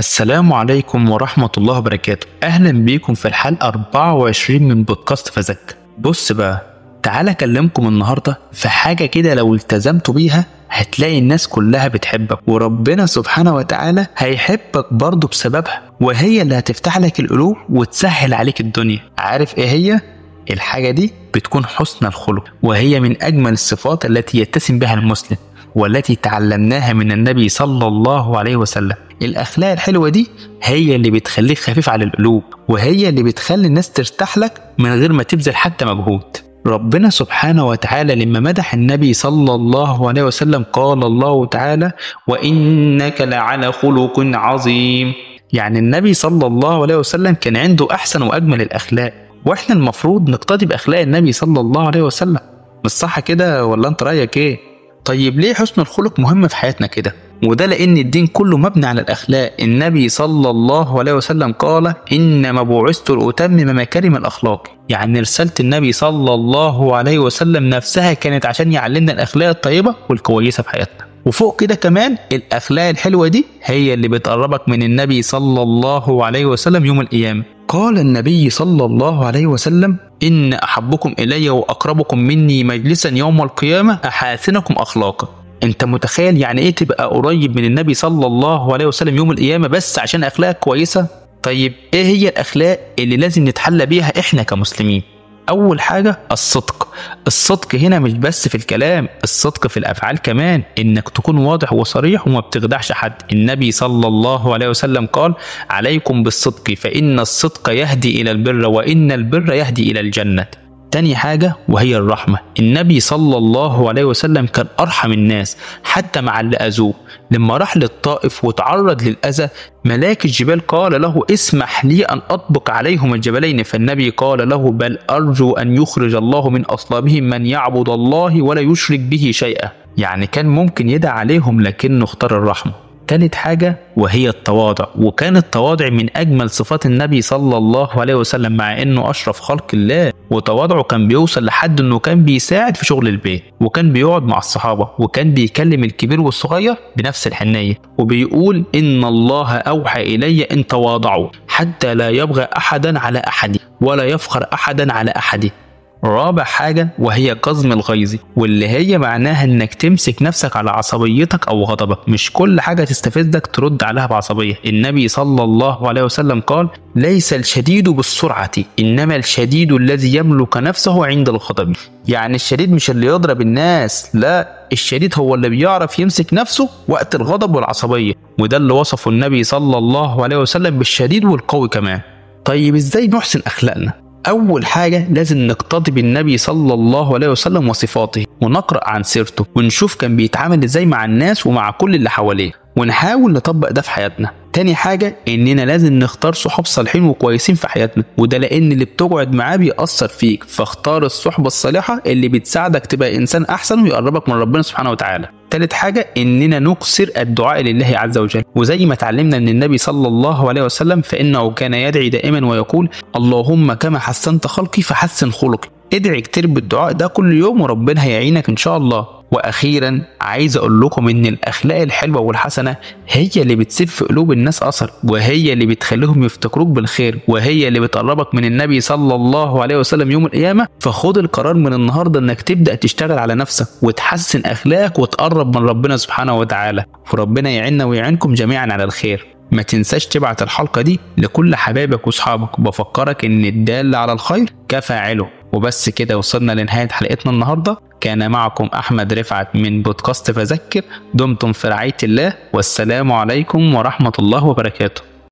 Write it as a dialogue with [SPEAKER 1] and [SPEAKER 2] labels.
[SPEAKER 1] السلام عليكم ورحمة الله وبركاته. أهلا بيكم في الحلقة 24 من بودكاست فذكر. بص بقى، تعالى أكلمكم النهاردة في حاجة كده لو التزمتوا بيها هتلاقي الناس كلها بتحبك، وربنا سبحانه وتعالى هيحبك برضو بسببها، وهي اللي هتفتح لك القلوب وتسهل عليك الدنيا. عارف ايه هي؟ الحاجة دي بتكون حسن الخلق، وهي من أجمل الصفات التي يتسم بها المسلم، والتي تعلمناها من النبي صلى الله عليه وسلم. الأخلاق الحلوة دي هي اللي بتخليك خفيف على القلوب، وهي اللي بتخلي الناس ترتاح لك من غير ما تبذل حتى مجهود. ربنا سبحانه وتعالى لما مدح النبي صلى الله عليه وسلم قال الله تعالى: وإنك لعلى خلق عظيم. يعني النبي صلى الله عليه وسلم كان عنده أحسن وأجمل الأخلاق، وإحنا المفروض نقتدي بأخلاق النبي صلى الله عليه وسلم. مش صح كده ولا أنت رأيك إيه؟ طيب ليه حسن الخلق مهم في حياتنا كده؟ وده لأن الدين كله مبني على الأخلاق. النبي صلى الله عليه وسلم قال: إنما بعثت لأتمم مكارم الأخلاق. يعني رسالة النبي صلى الله عليه وسلم نفسها كانت عشان يعلمنا الأخلاق الطيبة والكويسة في حياتنا. وفوق كده كمان الأخلاق الحلوة دي هي اللي بتقربك من النبي صلى الله عليه وسلم يوم القيامة. قال النبي صلى الله عليه وسلم: إن أحبكم إلي وأقربكم مني مجلسا يوم القيامة أحاسنكم أخلاقا. انت متخيل يعني ايه تبقى قريب من النبي صلى الله عليه وسلم يوم القيامة بس عشان اخلاقك كويسة؟ طيب ايه هي الاخلاق اللي لازم نتحلى بيها احنا كمسلمين؟ اول حاجة الصدق. الصدق هنا مش بس في الكلام، الصدق في الافعال كمان، انك تكون واضح وصريح وما بتخدعش حد. النبي صلى الله عليه وسلم قال: عليكم بالصدق فان الصدق يهدي الى البر وان البر يهدي الى الجنة. تاني حاجة وهي الرحمة. النبي صلى الله عليه وسلم كان أرحم الناس حتى مع اللي أذوه. لما راح للطائف وتعرض للأذى، ملاك الجبال قال له: اسمح لي أن أطبق عليهم الجبلين. فالنبي قال له: بل أرجو أن يخرج الله من أصلابهم من يعبد الله ولا يشرك به شيئا. يعني كان ممكن يدعى عليهم لكنه اختار الرحمة. تالت حاجة وهي التواضع، وكان التواضع من أجمل صفات النبي صلى الله عليه وسلم مع إنه أشرف خلق الله. وتواضعه كان بيوصل لحد إنه كان بيساعد في شغل البيت، وكان بيقعد مع الصحابة، وكان بيكلم الكبير والصغير بنفس الحنية، وبيقول: إن الله أوحى إلي إن تواضعوا حتى لا يبغى أحدا على أحد ولا يفخر أحدا على أحد. رابع حاجة وهي قزم الغيظ، واللي هي معناها انك تمسك نفسك على عصبيتك او غضبك. مش كل حاجة تستفزك ترد عليها بعصبية. النبي صلى الله عليه وسلم قال: ليس الشديد بالسرعة انما الشديد الذي يملك نفسه عند الغضب. يعني الشديد مش اللي يضرب الناس، لا، الشديد هو اللي بيعرف يمسك نفسه وقت الغضب والعصبية. وده اللي وصفه النبي صلى الله عليه وسلم بالشديد والقوي كمان. طيب ازاي نحسن اخلاقنا؟ أول حاجة لازم نقتدي بالنبي صلى الله عليه وسلم وصفاته، ونقرأ عن سيرته، ونشوف كان بيتعامل ازاي مع الناس ومع كل اللي حواليه، ونحاول نطبق ده في حياتنا. تاني حاجة إننا لازم نختار صحاب صالحين وكويسين في حياتنا، وده لأن اللي بتقعد معاه بيأثر فيك، فاختار الصحبة الصالحة اللي بتساعدك تبقى إنسان أحسن ويقربك من ربنا سبحانه وتعالى. تالت حاجة إننا نكثر الدعاء لله عز وجل، وزي ما اتعلمنا من النبي صلى الله عليه وسلم فإنه كان يدعي دائما ويقول: اللهم كما حسنت خلقي فحسن خلقي. ادعي كتير بالدعاء ده كل يوم وربنا هيعينك إن شاء الله. وأخيرا عايز أقول لكم إن الأخلاق الحلوة والحسنة هي اللي بتسيب في قلوب الناس أثر، وهي اللي بتخليهم يفتكروك بالخير، وهي اللي بتقربك من النبي صلى الله عليه وسلم يوم القيامة. فخد القرار من النهاردة إنك تبدأ تشتغل على نفسك وتحسن أخلاقك وتقرب من ربنا سبحانه وتعالى، وربنا يعيننا ويعينكم جميعا على الخير. ما تنساش تبعت الحلقة دي لكل حبايبك وصحابك، وبفكرك إن الدال على الخير كفاعله. وبس كده وصلنا لنهاية حلقتنا النهاردة. كان معكم أحمد رفعت من بودكاست فذكر. دمتم في رعاية الله، والسلام عليكم ورحمة الله وبركاته.